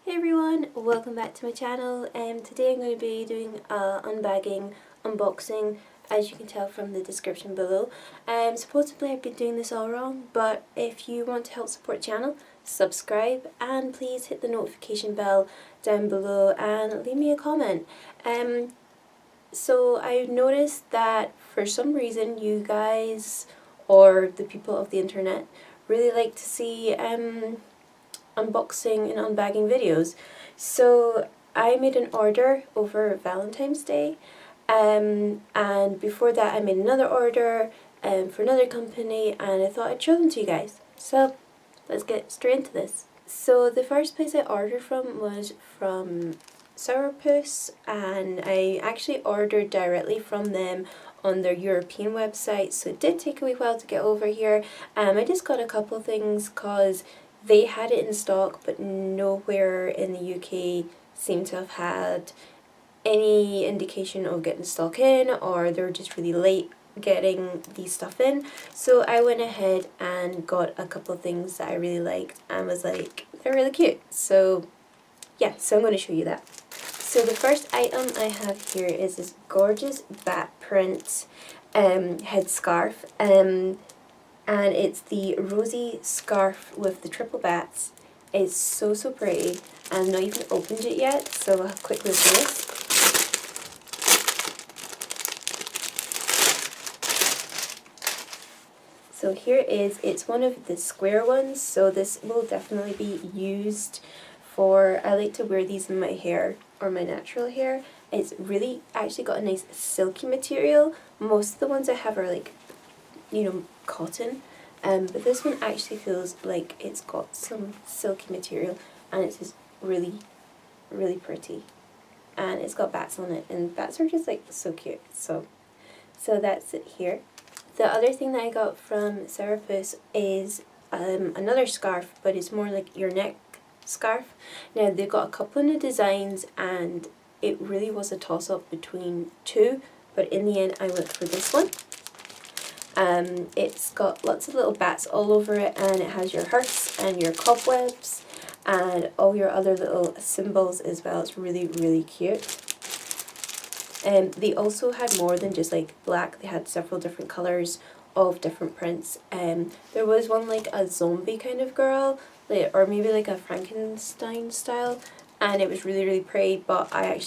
Hey everyone, welcome back to my channel. Today I'm going to be doing unbagging, unboxing, as you can tell from the description below. Supposedly I've been doing this all wrong, but if you want to help support the channel, subscribe and please hit the notification bell down below and leave me a comment. So I noticed that for some reason you guys, or the people of the internet, really like to see unboxing and unbagging videos. So I made an order over Valentine's Day, and before that I made another order for another company, and I thought I'd show them to you guys. So let's get straight into this. So the first place I ordered from was from Sour Puss, and I actually ordered directly from them on their European website, so it did take a wee while to get over here. I just got a couple of things because they had it in stock, but nowhere in the UK seemed to have had any indication of getting stock in, or they were just really late getting these stuff in. So I went ahead and got a couple of things that I really liked and was like, they're really cute. So yeah, so I'm going to show you that. So the first item I have here is this gorgeous bat print headscarf. And it's the rosy scarf with the triple bats. It's so pretty. I've not even opened it yet, so I'll have a quick look at this. So here it is. It's one of the square ones, so this will definitely be used for, I like to wear these in my hair or my natural hair. It's really actually got a nice silky material. Most of the ones I have are like, cotton, but this one actually feels like it's got some silky material, and it's just really pretty, and it's got bats on it, and bats are just like so cute. So that's it here. The other thing that I got from Sour Puss is another scarf, but it's more like your neck scarf. Now they've got a couple of new designs, and it really was a toss-up between two, but in the end I went for this one. It's got lots of little bats all over it, and it has your hearts and your cobwebs and all your other little symbols as well. It's really cute. They also had more than just like black. They had several different colours of different prints. There was one like a zombie kind of girl, or maybe like a Frankenstein style, and it was really pretty, but I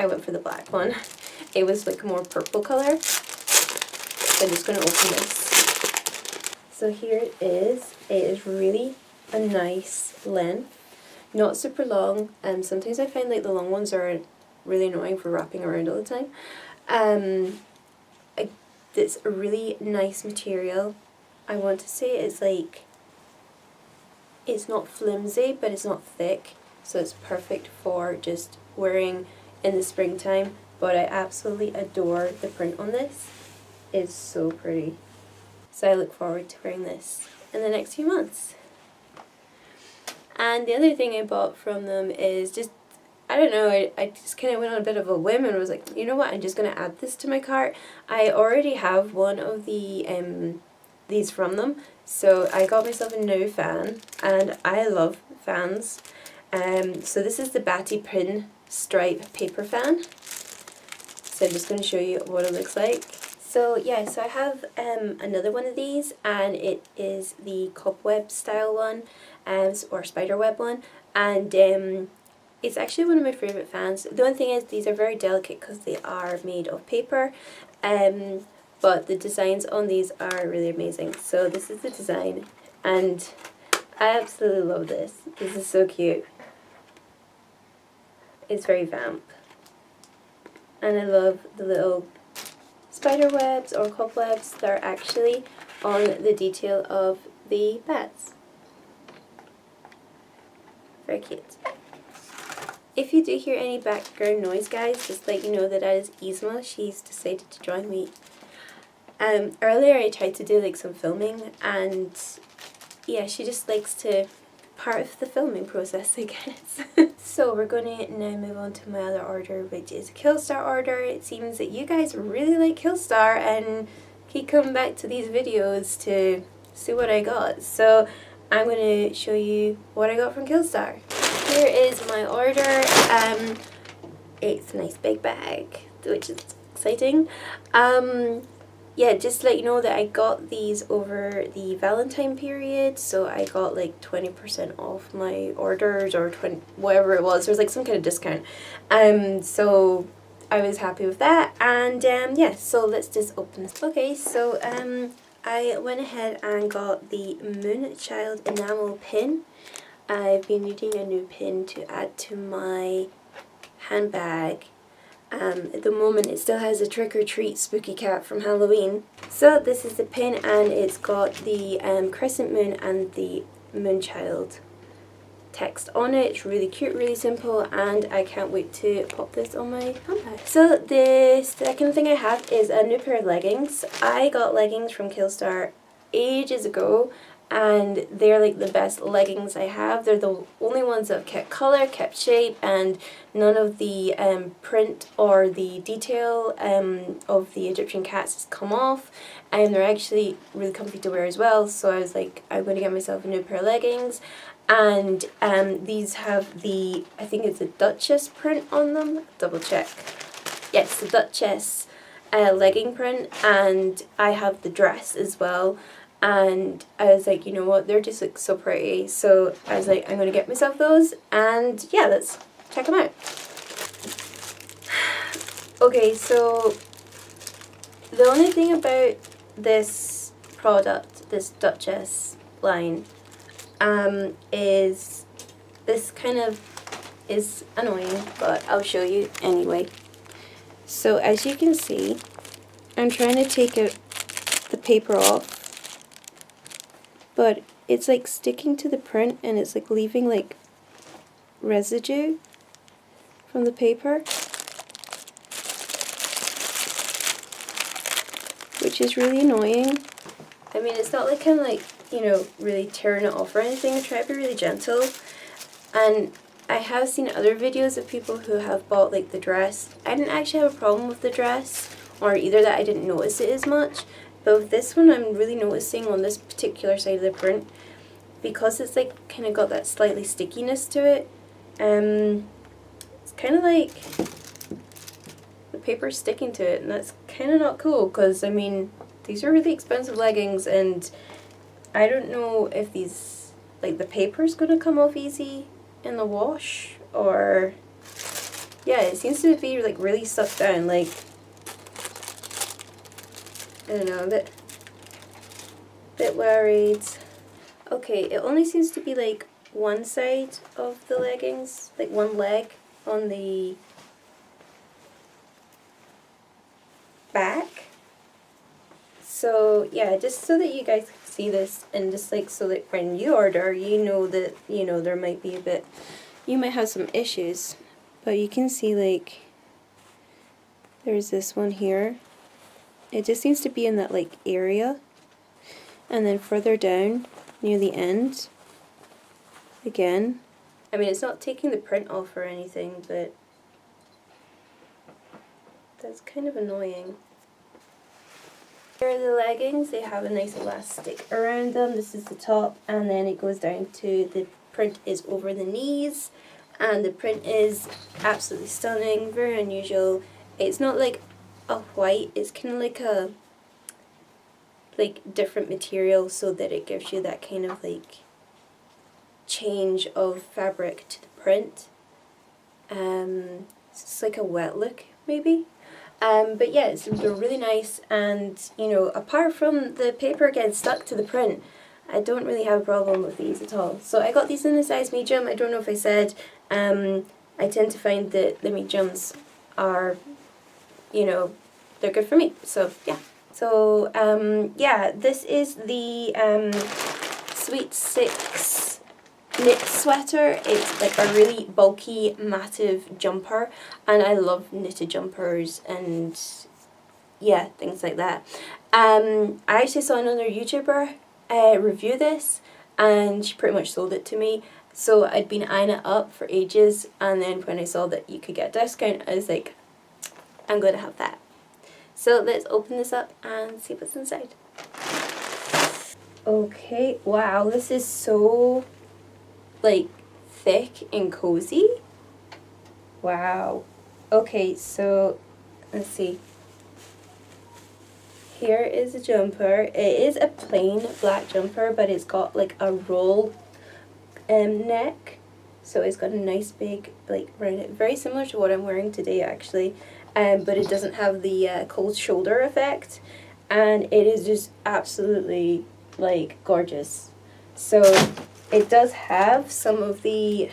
went for the black one. It was like a more purple colour. So I'm just going to open this. So here it is. It is really a nice length. Not super long. Sometimes I find like the long ones are really annoying for wrapping around all the time. It's a really nice material. I want to say it's like, it's not flimsy, but it's not thick. So it's perfect for just wearing in the springtime. But I absolutely adore the print on this. It's so pretty. So I look forward to wearing this in the next few months. And the other thing I bought from them is just, I don't know, I just kind of went on a bit of a whim and was like, you know what, I'm just going to add this to my cart. I already have one of the these from them, so I got myself a new fan, and I love fans. So this is the Batty Pin Stripe Paper Fan. So I'm just going to show you what it looks like. So yeah, so I have another one of these, and it is the cobweb style one, or spider web one, and it's actually one of my favourite fans. The only thing is these are very delicate because they are made of paper, but the designs on these are really amazing. So this is the design, and I absolutely love this. This is so cute. It's very vamp, and I love the little spider webs or cobwebs that are actually on the detail of the bats. Very cute. If you do hear any background noise, guys, just let you know that is Yzma. She's decided to join me. Earlier I tried to do like some filming, and yeah, she just likes to part of the filming process, I guess. So we're going to now move on to my other order, which is a Killstar order. It seems that you guys really like Killstar and keep coming back to these videos to see what I got. So I'm going to show you what I got from Killstar. here is my order. It's a nice big bag, which is exciting. Yeah, just to let you know that I got these over the Valentine period, so I got like 20% off my orders, or 20, whatever it was. There was like some kind of discount. So I was happy with that, and yeah, so let's just open this. Okay, so I went ahead and got the Moonchild enamel pin. I've been needing a new pin to add to my handbag. At the moment it still has a trick or treat spooky cat from Halloween. So this is the pin, and it's got the crescent moon and the Moonchild text on it. It's really cute, really simple, and I can't wait to pop this on my handbag. So the second thing I have is a new pair of leggings. I got leggings from Killstar ages ago, and they're like the best leggings I have. They're the only ones that have kept colour, kept shape, and none of the print or the detail of the Egyptian cats has come off, and they're actually really comfy to wear as well. So I was like, I'm going to get myself a new pair of leggings, and these have the, I think it's a Duchess print on them. Double check. Yes, the Duchess legging print, and I have the dress as well. And I was like, you know what, they're just like so pretty, so I was like, I'm going to get myself those, and yeah, let's check them out. Okay, so the only thing about this product, this Duchess line, is this kind of is annoying, but I'll show you anyway. So as you can see, I'm trying to take the paper off, but it's like sticking to the print, and it's like leaving like residue from the paper, which is really annoying. I mean, it's not like I'm like, you know, really tearing it off or anything. I try to be really gentle, and I have seen other videos of people who have bought like the dress. I didn't actually have a problem with the dress, or either that I didn't notice it as much. But with this one, I'm really noticing on this particular side of the print, because it's like kind of got that slightly stickiness to it. It's kind of like the paper's sticking to it, and that's kind of not cool, because I mean, these are really expensive leggings, and I don't know if these, like, the paper's going to come off easy in the wash, or yeah, it seems to be like really stuck down, like, I don't know, a bit worried. Okay, it only seems to be like one side of the leggings, like one leg on the back. So yeah, just so that you guys can see this, and just like so that when you order, you know that, you know, there might be a bit, you might have some issues, but you can see like there's this one here. It just seems to be in that like area, and then further down near the end again. I mean, it's not taking the print off or anything, but that's kind of annoying. Here are the leggings. They have a nice elastic around them. This is the top, and then it goes down to the print is over the knees, and the print is absolutely stunning, very unusual. It's not like a white, it's kind of like a different material, so that it gives you that kind of like change of fabric to the print. It's like a wet look maybe. But yeah, they're really nice, and you know, apart from the paper getting stuck to the print, I don't really have a problem with these at all. So I got these in a size medium. I don't know if I said, I tend to find that the mediums are, you know, they're good for me. So yeah. So yeah, this is the Sweet Six knit sweater. It's like a really bulky, massive jumper, and I love knitted jumpers and yeah, things like that. I actually saw another YouTuber review this, and she pretty much sold it to me. So I'd been eyeing it up for ages, and then when I saw that you could get a discount, I was like, I'm going to have that. So let's open this up and see what's inside. Okay, wow, this is so like thick and cozy. Wow. Okay, so let's see. Here is a jumper. It is a plain black jumper, but it's got like a roll neck. So it's got a nice big like round it. Very similar to what I'm wearing today actually. But it doesn't have the cold shoulder effect. And it is just absolutely like gorgeous. So it does have some of the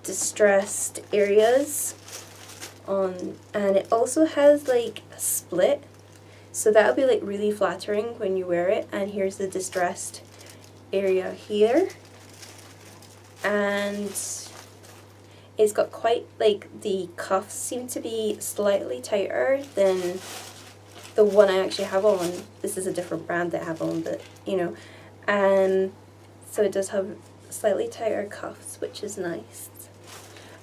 distressed areas on, and it also has like a split, so that'll be like really flattering when you wear it. And here's the distressed area here, and it's got quite like the cuffs seem to be slightly tighter than the one I actually have on. This is a different brand that I have on, but you know, and so it does have slightly tighter cuffs, which is nice.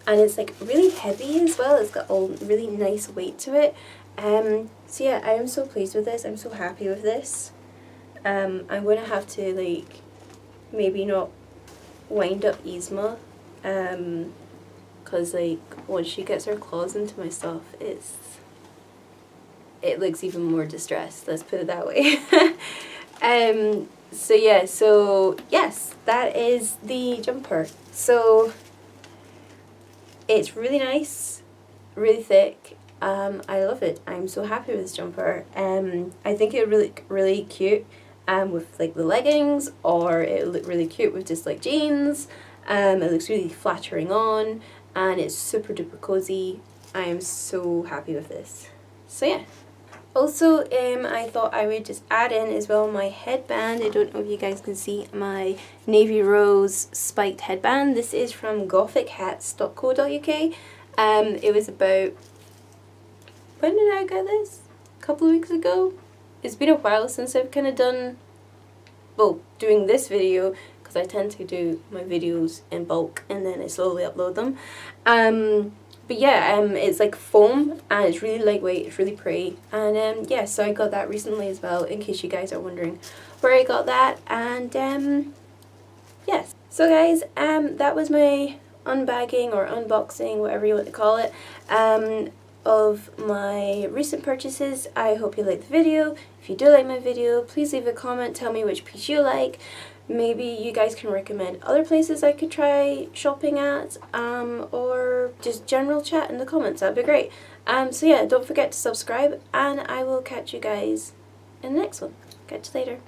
And it's like really heavy as well. It's got a really nice weight to it. So yeah, I am so pleased with this. I'm so happy with this. I'm going to have to like maybe not wind up Yzma, because like once she gets her claws into my stuff, it looks even more distressed, let's put it that way. So yeah, so yes, that is the jumper. So it's really nice, really thick. I love it. I'm so happy with this jumper. I think it would look really cute with like the leggings, or it would look really cute with just like jeans. It looks really flattering on, and it's super duper cozy. I am so happy with this. So yeah. Also, I thought I would just add in as well my headband. I don't know if you guys can see my navy rose spiked headband. This is from gothichats.co.uk. It was about, when did I get this? A couple of weeks ago? It's been a while since I've kind of done, well, doing this video, because I tend to do my videos in bulk and then I slowly upload them. But yeah, it's like foam, and it's really lightweight, it's really pretty. And yeah, so I got that recently as well, in case you guys are wondering where I got that. And yes. So guys, that was my unbagging or unboxing, whatever you want to call it, of my recent purchases. I hope you liked the video. If you do like my video, please leave a comment, tell me which piece you like. Maybe you guys can recommend other places I could try shopping at, or just general chat in the comments. That'd be great. So yeah, don't forget to subscribe, and I will catch you guys in the next one. Catch you later.